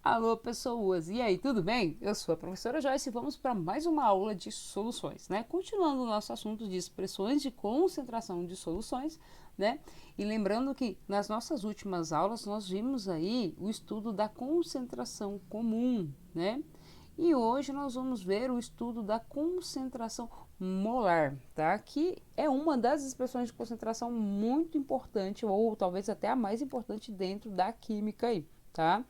Alô, pessoas! E aí, tudo bem? Eu sou a professora Joyce e vamos para mais uma aula de soluções, né? Continuando o nosso assunto de expressões de concentração de soluções, né? E lembrando que nas nossas últimas aulas nós vimos aí o estudo da concentração comum, né? E hoje nós vamos ver o estudo da concentração molar, tá? Que é uma das expressões de concentração muito importante, ou talvez até a mais importante dentro da química aí, tá?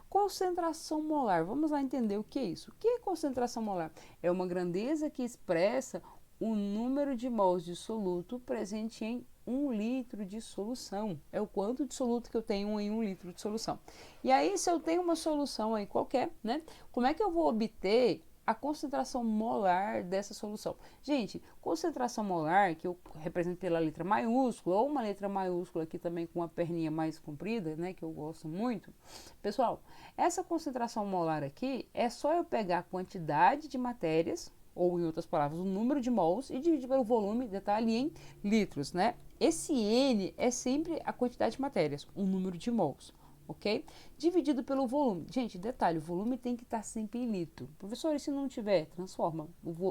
Concentração molar, vamos lá entender o que é isso. O que é concentração molar? É uma grandeza que expressa o número de mols de soluto presente em 1 litro de solução. É o quanto de soluto que eu tenho em 1 litro de solução. E aí, se eu tenho uma solução aí qualquer, né? Como é que eu vou obter a concentração molar dessa solução? Gente, concentração molar, que eu represento pela letra maiúscula, ou uma letra maiúscula aqui também com uma perninha mais comprida, né? Que eu gosto muito. Pessoal, essa concentração molar aqui é só eu pegar a quantidade de matérias, ou em outras palavras, o número de mols, e dividir pelo volume, detalhe, em litros, né? Esse N é sempre a quantidade de matérias, o número de mols, ok? Dividido pelo volume. Gente, detalhe, o volume tem que estar sempre em litro. Professor, e se não tiver? Transforma.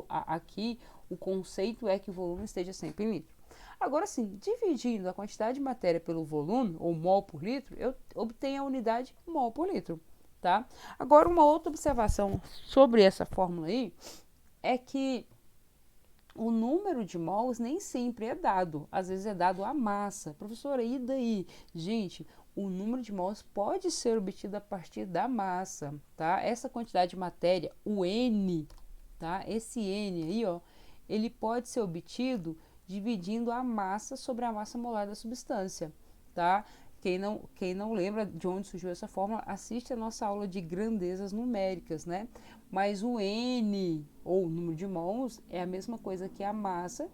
Aqui, o conceito é que o volume esteja sempre em litro. Agora sim, dividindo a quantidade de matéria pelo volume, ou mol por litro, eu obtenho a unidade mol por litro, tá? Agora, uma outra observação sobre essa fórmula aí é que o número de mols nem sempre é dado, às vezes é dado a massa. Professora, e daí? Gente, o número de mols pode ser obtido a partir da massa, tá? Essa quantidade de matéria, o N, tá? Esse N aí, ó, ele pode ser obtido dividindo a massa sobre a massa molar da substância, tá? Quem não lembra de onde surgiu essa fórmula, assiste a nossa aula de grandezas numéricas, né? Mas o N, ou o número de mols, é a mesma coisa que a massa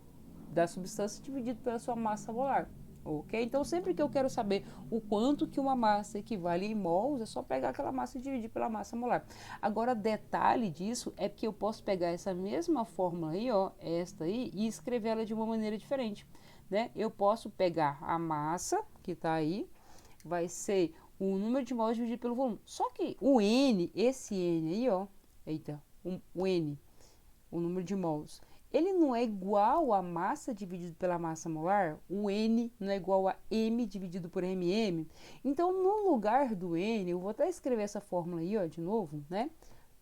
da substância dividido pela sua massa molar, ok? Então, sempre que eu quero saber o quanto que uma massa equivale em mols, é só pegar aquela massa e dividir pela massa molar. Agora, detalhe disso é que eu posso pegar essa mesma fórmula aí, ó, esta aí, e escrevê-la de uma maneira diferente, né? Eu posso pegar a massa que está aí, vai ser o número de mols dividido pelo volume. Só que o N, esse N aí, ó, eita, o N, o número de mols, ele não é igual a massa dividido pela massa molar? O N não é igual a M dividido por MM? Então, no lugar do N, eu vou até escrever essa fórmula aí, ó, de novo, né?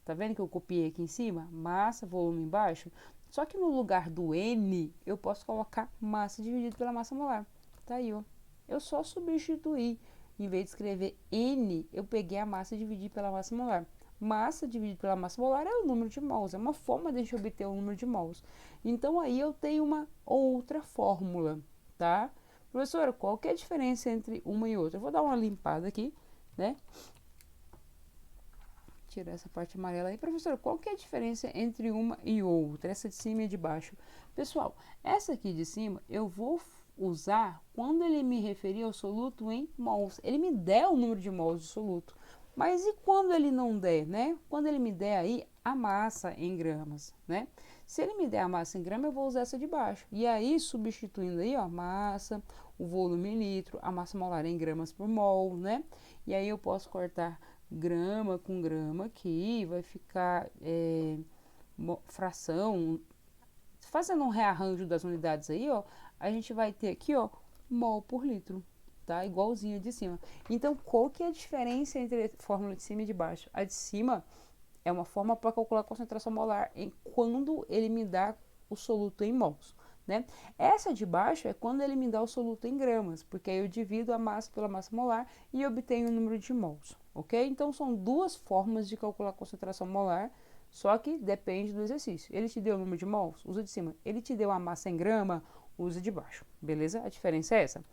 Tá vendo que eu copiei aqui em cima? Massa, volume embaixo. Só que no lugar do N, eu posso colocar massa dividido pela massa molar. Tá aí, ó. Eu só substituí. Em vez de escrever N, eu peguei a massa e dividi pela massa molar. Massa dividido pela massa molar é o número de mols, é uma forma de a gente obter o número de mols. Então aí eu tenho uma outra fórmula, tá? Professora, qual que é a diferença entre uma e outra? Eu vou dar uma limpada aqui, né? Tirar essa parte amarela aí. Professora, qual que é a diferença entre uma e outra? Essa de cima e de baixo. Pessoal, essa aqui de cima eu vou usar quando ele me referir ao soluto em mols. Ele me der o número de mols de soluto. Mas e quando ele não der, né? Quando ele me der aí a massa em gramas, né? Se ele me der a massa em grama, eu vou usar essa de baixo. E aí, substituindo aí, ó, massa, o volume em litro, a massa molar em gramas por mol, né? E aí eu posso cortar grama com grama aqui, vai ficar fração, fazendo um rearranjo das unidades aí, ó, a gente vai ter aqui, ó, mol por litro, tá? Igualzinho a de cima. Então, qual que é a diferença entre a fórmula de cima e de baixo? A de cima é uma forma para calcular a concentração molar em quando ele me dá o soluto em mols, né? Essa de baixo é quando ele me dá o soluto em gramas, porque aí eu divido a massa pela massa molar e obtenho o número de mols, ok? Então são duas formas de calcular a concentração molar, só que depende do exercício. Ele te deu o número de mols? Usa de cima. Ele te deu a massa em grama? Usa de baixo, beleza? A diferença é essa.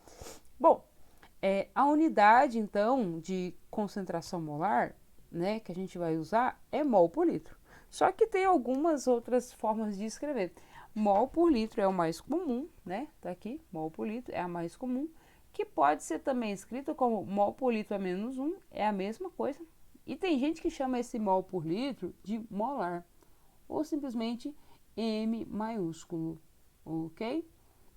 Bom, a unidade, então, de concentração molar, né, que a gente vai usar é mol por litro. Só que tem algumas outras formas de escrever. Mol por litro é o mais comum, né? Tá aqui, mol por litro é a mais comum, que pode ser também escrito como mol por litro a menos 1, é a mesma coisa. E tem gente que chama esse mol por litro de molar, ou simplesmente M maiúsculo, ok?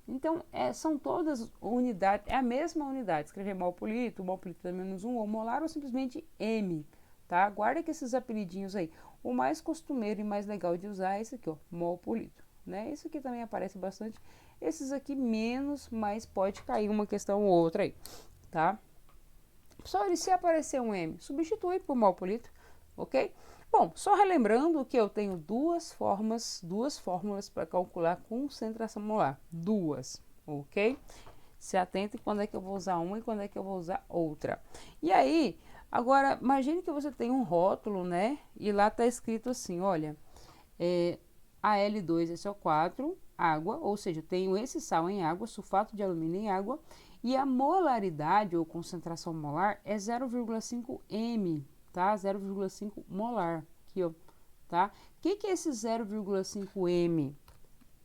Então, são todas unidades, é a mesma unidade. Escrever mol por litro é menos 1, ou molar, ou simplesmente M, tá? Guarda que esses apelidinhos aí. O mais costumeiro e mais legal de usar é esse aqui, ó, mol por litro, né? Esse aqui também aparece bastante. Esses aqui menos, mas pode cair uma questão ou outra aí, tá? Só se aparecer um M, substitui por mol por litro, ok? Bom, só relembrando que eu tenho duas fórmulas para calcular a concentração molar. Duas, ok? Se atente quando é que eu vou usar uma e quando é que eu vou usar outra. E aí, agora, imagine que você tem um rótulo, né? E lá tá escrito assim, olha, Al2SO4, água, ou seja, eu tenho esse sal em água, sulfato de alumínio em água, e a molaridade ou concentração molar é 0,5 m, tá? 0,5 molar, aqui, ó, tá? O que é esse 0,5 m?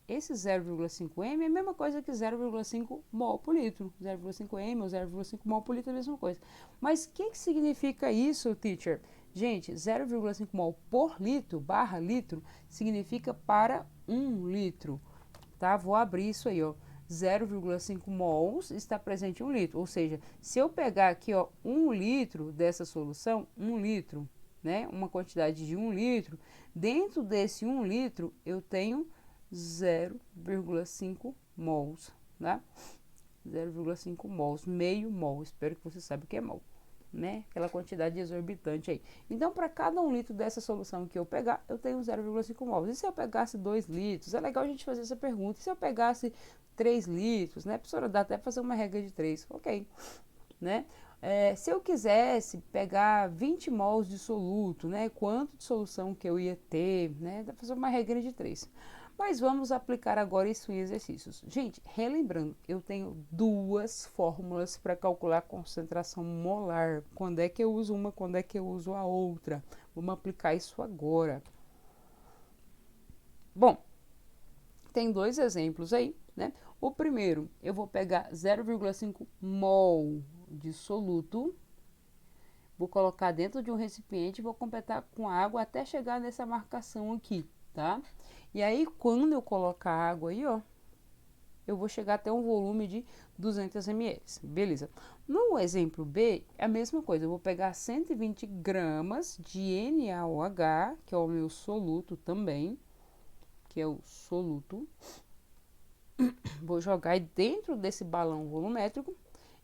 Esse 0,5 m é a mesma coisa que 0,5 mol por litro. 0,5 m ou 0,5 mol por litro é a mesma coisa. Mas o que significa isso, teacher? Gente, 0,5 mol por litro, barra litro, significa para 1 litro, tá? Vou abrir isso aí, ó. 0,5 mols está presente em 1 litro. Ou seja, se eu pegar aqui, ó, 1 litro dessa solução, 1 litro, né? Uma quantidade de 1 litro, dentro desse 1 litro eu tenho 0,5 mols, né? 0,5 mols, meio mol. Espero que você saiba o que é mol, né? Aquela quantidade exorbitante aí. Então, para cada 1 litro dessa solução que eu pegar, eu tenho 0,5 mols. E se eu pegasse 2 litros? É legal a gente fazer essa pergunta. E se eu pegasse 3 litros, né? Professora, dá até fazer uma regra de 3. Ok, né? Se eu quisesse pegar 20 mols de soluto, né? Quanto de solução que eu ia ter, né? Dá para fazer uma regra de 3. Mas vamos aplicar agora isso em exercícios. Gente, relembrando, eu tenho duas fórmulas para calcular a concentração molar. Quando é que eu uso uma, quando é que eu uso a outra? Vamos aplicar isso agora. Bom, tem dois exemplos aí, né? O primeiro, eu vou pegar 0,5 mol de soluto, vou colocar dentro de um recipiente e vou completar com água até chegar nessa marcação aqui, tá? E aí, quando eu colocar a água aí, ó, eu vou chegar até um volume de 200 ml. Beleza. No exemplo B, é a mesma coisa. Eu vou pegar 120 gramas de NaOH, que é o meu soluto também, que é o soluto. Vou jogar aí dentro desse balão volumétrico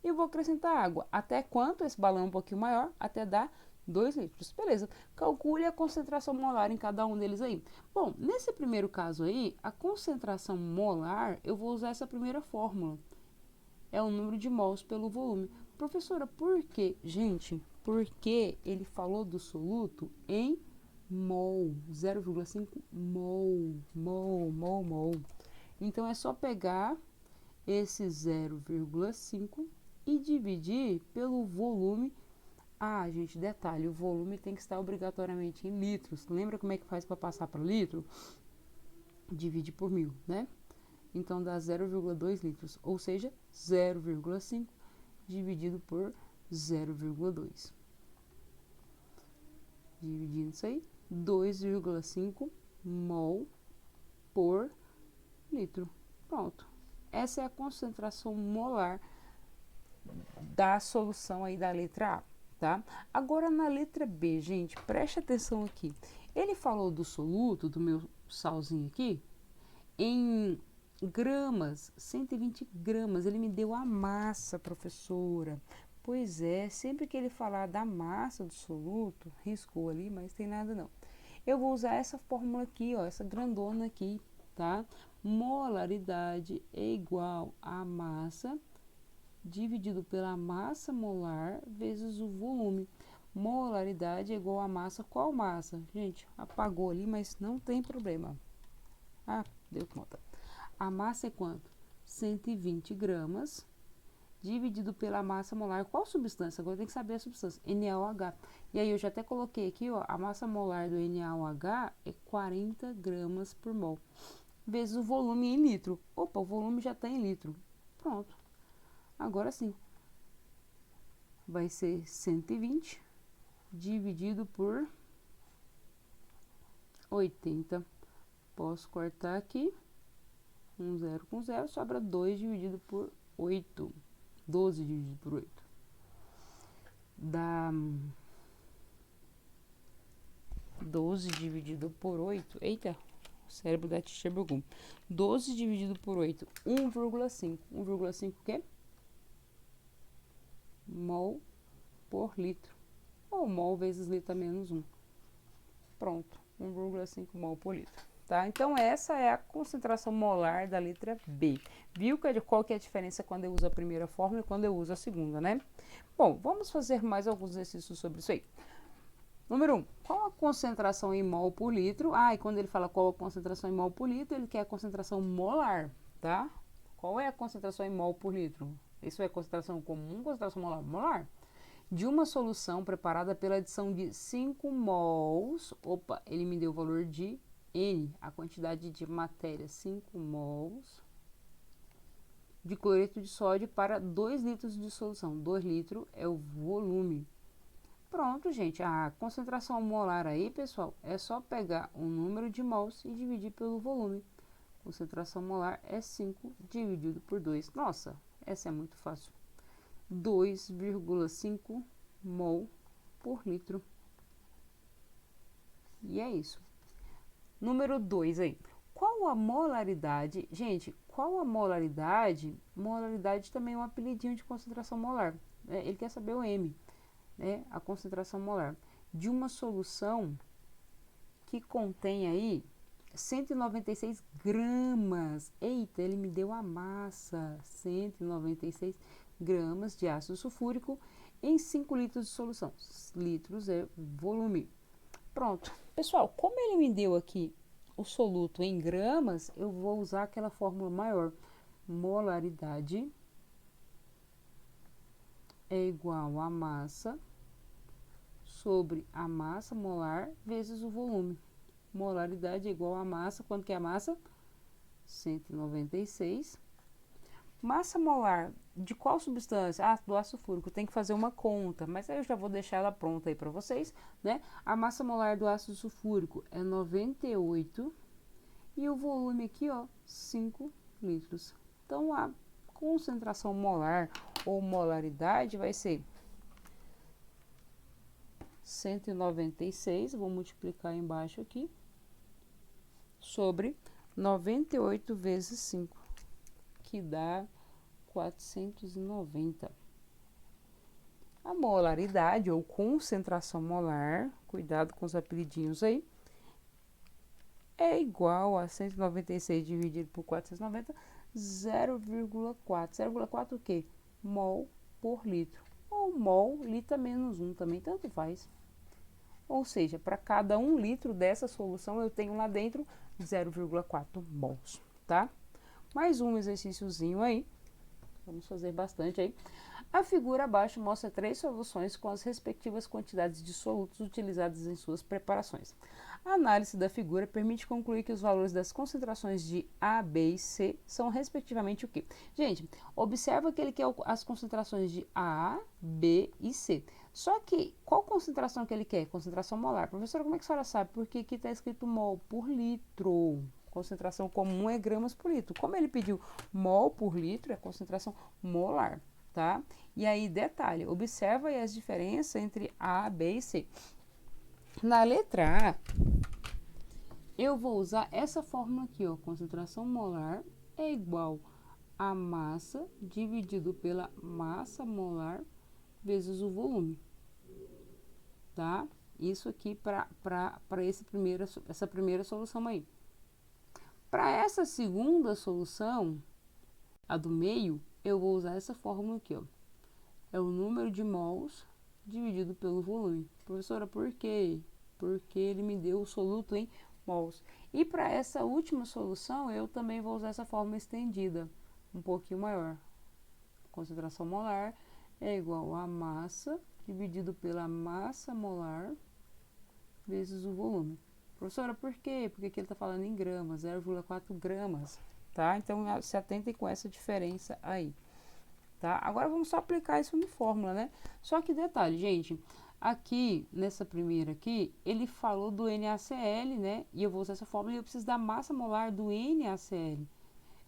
e vou acrescentar água. Até quanto esse balão é um pouquinho maior? Até dar 2 litros. Beleza. Calcule a concentração molar em cada um deles aí. Bom, nesse primeiro caso aí, a concentração molar, eu vou usar essa primeira fórmula. É o número de mols pelo volume. Professora, por quê? Gente, porque ele falou do soluto em mol, 0,5 mol. Então, é só pegar esse 0,5 e dividir pelo volume. Ah, gente, detalhe, o volume tem que estar obrigatoriamente em litros. Lembra como é que faz para passar para litro? Divide por 1000, né? Então dá 0,2 litros, ou seja, 0,5 dividido por 0,2. Dividindo isso aí, 2,5 mol por litro. Pronto. Essa é a concentração molar da solução aí da letra A, tá? Agora na letra B, gente, preste atenção aqui. Ele falou do soluto, do meu salzinho aqui, em gramas, 120 gramas. Ele me deu a massa, professora. Pois é, sempre que ele falar da massa do soluto, riscou ali, mas tem nada não. Eu vou usar essa fórmula aqui, ó, essa grandona aqui, tá? Molaridade é igual a massa dividido pela massa molar vezes o volume. Molaridade é igual a massa. Qual massa? Gente, apagou ali, mas não tem problema. Ah, deu conta. A massa é quanto? 120 gramas dividido pela massa molar. Qual substância? Agora tem que saber a substância. NaOH. E aí eu já até coloquei aqui, ó, a massa molar do NaOH é 40 gramas por mol. Vezes o volume em litro. Opa, o volume já está em litro. Pronto. Agora sim. Vai ser 120 dividido por 80. Posso cortar aqui. 0 com 0, sobra 2 dividido por 8. 12 dividido por 8. Dá 12 dividido por 8. Eita, o cérebro da tia bugou. 12 dividido por 8, 1,5. 1,5 o quê? Mol por litro. Ou mol vezes litro menos 1. Pronto, 1,5 mol por litro. Tá? Então, essa é a concentração molar da letra B. Viu qual que é a diferença quando eu uso a primeira fórmula e quando eu uso a segunda, né? Bom, vamos fazer mais alguns exercícios sobre isso aí. Número 1. Qual a concentração em mol por litro? E quando ele fala qual a concentração em mol por litro, ele quer a concentração molar, tá? Qual é a concentração em mol por litro? Isso é concentração comum, concentração molar? Molar. De uma solução preparada pela adição de 5 mols, ele me deu o valor de N, a quantidade de matéria, 5 mols de cloreto de sódio para 2 litros de solução. 2 litros é o volume. Pronto, gente, a concentração molar aí, pessoal, é só pegar o número de mols e dividir pelo volume. Concentração molar é 5 dividido por 2. Nossa, essa é muito fácil. 2,5 mol por litro. E é isso. Número 2 aí. Qual a molaridade? Gente, qual a molaridade? Molaridade também é um apelidinho de concentração molar. Ele quer saber o M, né? A concentração molar de uma solução que contém aí 196 gramas. Eita, ele me deu a massa. 196 gramas de ácido sulfúrico em 5 litros de solução. Litros é volume. Pronto. Pessoal, como ele me deu aqui o soluto em gramas, eu vou usar aquela fórmula maior. Molaridade é igual a massa sobre a massa molar vezes o volume. Molaridade é igual a massa, quanto que é a massa? 196. Massa molar de qual substância? Do ácido sulfúrico. Tem que fazer uma conta, mas aí eu já vou deixar ela pronta aí para vocês, né? A massa molar do ácido sulfúrico é 98 e o volume aqui, 5 litros. Então, a concentração molar ou molaridade vai ser 196, vou multiplicar embaixo aqui, sobre 98 vezes 5, que dá 490. A molaridade ou concentração molar, cuidado com os apelidinhos aí, é igual a 196 dividido por 490, 0,4. 0,4 o quê? Mol por litro. Ou mol, litro menos 1 também, tanto faz. Ou seja, para cada 1 litro dessa solução, eu tenho lá dentro 0,4 mols, tá? Mais um exercíciozinho aí. Vamos fazer bastante aí. A figura abaixo mostra 3 soluções com as respectivas quantidades de solutos utilizadas em suas preparações. A análise da figura permite concluir que os valores das concentrações de A, B e C são respectivamente o quê? Gente, observa que ele quer as concentrações de A, B e C. Só que, qual concentração que ele quer? Concentração molar. Professora, como é que a senhora sabe? Porque aqui está escrito mol por litro. Concentração comum é gramas por litro. Como ele pediu mol por litro, é concentração molar, tá? E aí, detalhe, observa aí as diferenças entre A, B e C. Na letra A, eu vou usar essa fórmula aqui, concentração molar é igual a massa dividido pela massa molar vezes o volume, tá? Isso aqui para essa primeira solução aí. Para essa segunda solução, a do meio, eu vou usar essa fórmula aqui, é o número de mols dividido pelo volume. Professora, por quê? Porque ele me deu o soluto em mols. E para essa última solução, eu também vou usar essa fórmula estendida, um pouquinho maior. Concentração molar é igual a massa dividido pela massa molar vezes o volume. Professora, por quê? Porque aqui ele está falando em gramas, 0,4 gramas, tá? Então, se atentem com essa diferença aí, tá? Agora, vamos só aplicar isso em fórmula, né? Só que detalhe, gente, aqui, nessa primeira aqui, ele falou do NaCl, né? E eu vou usar essa fórmula e eu preciso da massa molar do NaCl.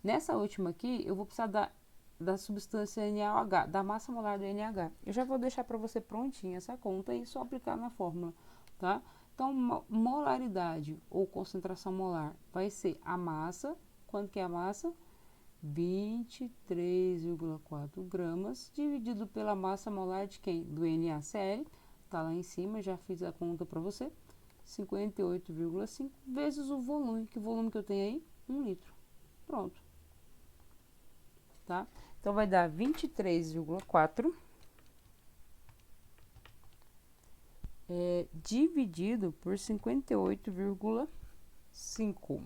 Nessa última aqui, eu vou precisar da substância NaOH, da massa molar do NaH. Eu já vou deixar para você prontinha essa conta e só aplicar na fórmula, tá? Então, molaridade ou concentração molar vai ser a massa. Quanto que é a massa? 23,4 gramas, dividido pela massa molar de quem? Do NaCl, tá lá em cima, já fiz a conta para você. 58,5 vezes o volume, que volume que eu tenho aí? 1 litro. Pronto. Tá? Então, vai dar 23,4 dividido por 58,5.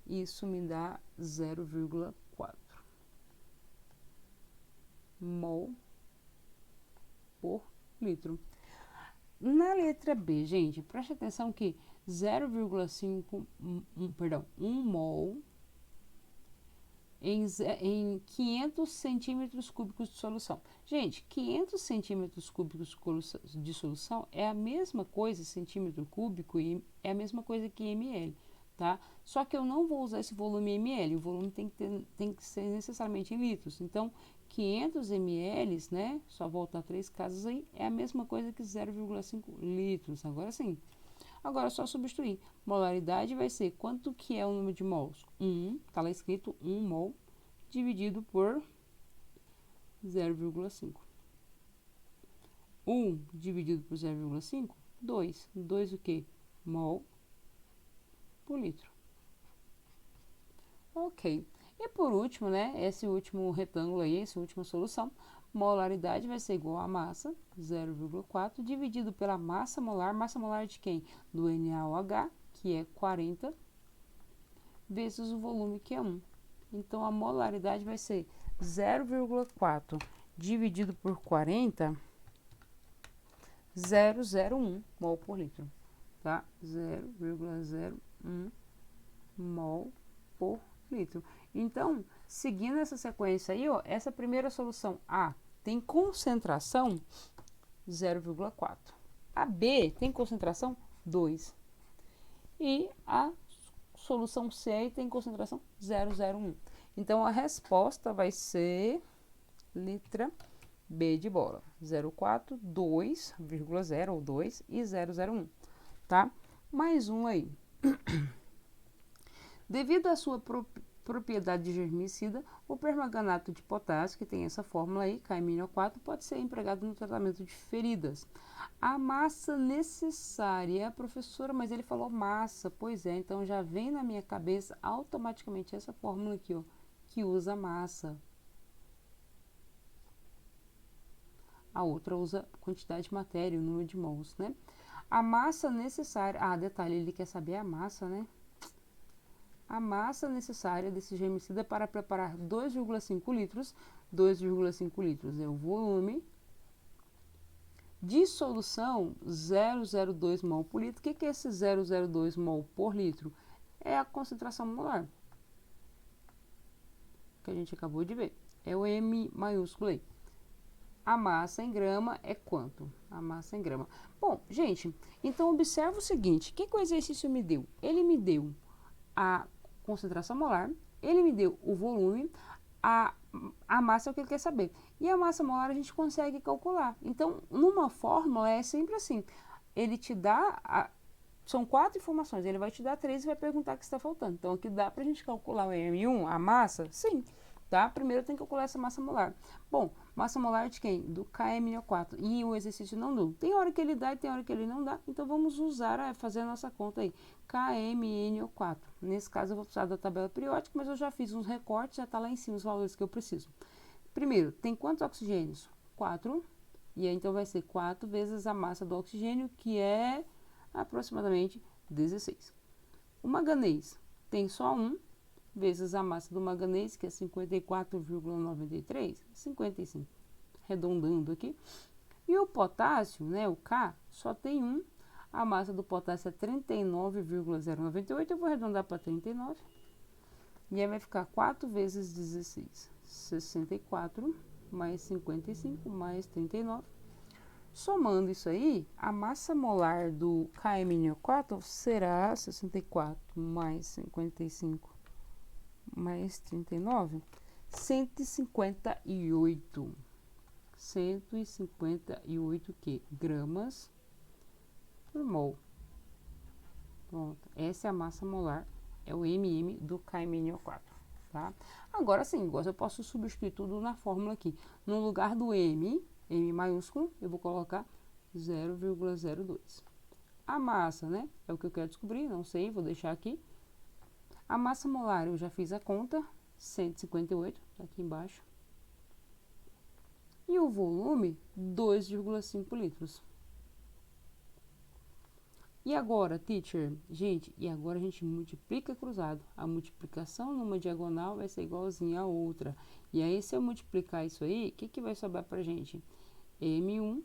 Isso me dá 0,4 mol por litro. Na letra B, gente, preste atenção que 0,5, perdão, 1 mol em 500 centímetros cúbicos de solução. Gente, 500 centímetros cúbicos de solução é a mesma coisa, centímetro cúbico, e é a mesma coisa que ml, tá? Só que eu não vou usar esse volume em ml, o volume tem que ser necessariamente em litros. Então, 500 ml, né? Só voltar 3 casas aí, é a mesma coisa que 0,5 litros. Agora sim. Agora é só substituir. Molaridade vai ser quanto que é o número de mols? 1, tá lá escrito 1 mol, dividido por 0,5. 1 dividido por 0,5, 2. 2 o quê? Mol por litro. Ok. E por último, né, esse último retângulo aí, essa última solução, molaridade vai ser igual a massa, 0,4, dividido pela massa molar de quem? Do NaOH, que é 40, vezes o volume, que é 1. Então, a molaridade vai ser 0,4 dividido por 40, 0,01 mol por litro, tá? 0,01 mol por litro. Então, seguindo essa sequência aí, ó, essa primeira solução A tem concentração 0,4. A B tem concentração 2. E a solução C tem concentração 0,01. Então, a resposta vai ser letra B de bola. 0,4, 2,0 ou 2 e 0,01, tá? Mais um aí. Devido à sua propriedade de germicida, o permanganato de potássio, que tem essa fórmula aí, KMnO4, pode ser empregado no tratamento de feridas. A massa necessária, professora, mas ele falou massa, pois é, então já vem na minha cabeça automaticamente essa fórmula aqui, ó, que usa massa. A outra usa quantidade de matéria, o número de mols, né? A massa necessária, detalhe, ele quer saber a massa, né? A massa necessária desse germicida para preparar 2,5 litros. 2,5 litros é o volume. De solução, 0,02 mol por litro. O que é esse 0,02 mol por litro? É a concentração molar, que a gente acabou de ver. É o M maiúsculo aí. A massa em grama é quanto? A massa em grama. Bom, gente, então observa o seguinte. O que o exercício me deu? Ele me deu a concentração molar, ele me deu o volume, a massa é o que ele quer saber. E a massa molar a gente consegue calcular. Então, numa fórmula é sempre assim. Ele te dá, são 4 informações, ele vai te dar 3 e vai perguntar o que está faltando. Então, aqui dá pra gente calcular o M1, a massa? Sim. Tá? Primeiro tem que calcular essa massa molar. Bom, massa molar de quem? Do KMnO4. E o exercício não deu. Tem hora que ele dá e tem hora que ele não dá. Então, vamos usar, fazer a nossa conta aí. KMnO4. Nesse caso, eu vou precisar da tabela periódica, mas eu já fiz uns recortes, já está lá em cima os valores que eu preciso. Primeiro, tem quantos oxigênios? 4. E aí, então, vai ser 4 vezes a massa do oxigênio, que é aproximadamente 16. O manganês tem só 1. Vezes a massa do manganês, que é 54,93, 55, arredondando aqui. E o potássio, né, o K, só tem 1. A massa do potássio é 39,098, eu vou arredondar para 39. E aí vai ficar 4 vezes 16, 64, mais 55, mais 39. Somando isso aí, a massa molar do KMnO4 será 64 mais 55 mais 39, 158 que? Gramas por mol. Pronto, essa é a massa molar, é o MM do KMNO4, tá? Agora sim, eu posso substituir tudo na fórmula aqui. No lugar do M maiúsculo, eu vou colocar 0,02. A massa, né, é o que eu quero descobrir, não sei, vou deixar aqui. A massa molar, eu já fiz a conta, 158, tá aqui embaixo. E o volume, 2,5 litros. E agora, teacher? Gente, e agora a gente multiplica cruzado. A multiplicação numa diagonal vai ser igualzinha a outra. E aí, se eu multiplicar isso aí, o que vai sobrar pra gente? M1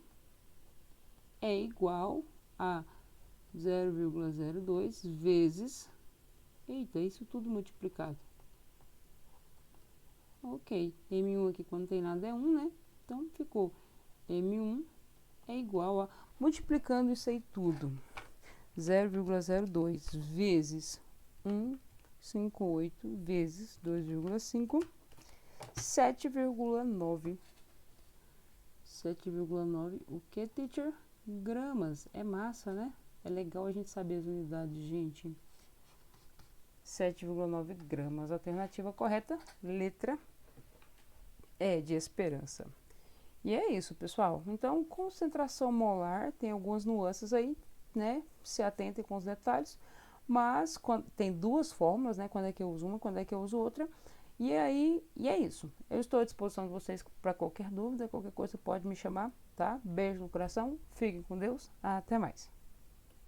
é igual a 0,02 vezes... Eita, isso tudo multiplicado. Ok, M1 aqui quando tem nada é 1, né? Então, ficou M1 é igual a... Multiplicando isso aí tudo... 0,02 vezes 158 vezes 2,5, 7,9. 7,9, o que, teacher? Gramas, é massa, né? É legal a gente saber as unidades, gente. 7,9 gramas. Alternativa correta, letra E de esperança. E é isso, pessoal. Então, concentração molar tem algumas nuances aí, né? Se atentem com os detalhes, mas tem duas fórmulas, né? Quando é que eu uso uma, quando é que eu uso outra. E aí, é isso. Eu estou à disposição de vocês para qualquer dúvida, qualquer coisa pode me chamar, tá? Beijo no coração, fiquem com Deus, até mais.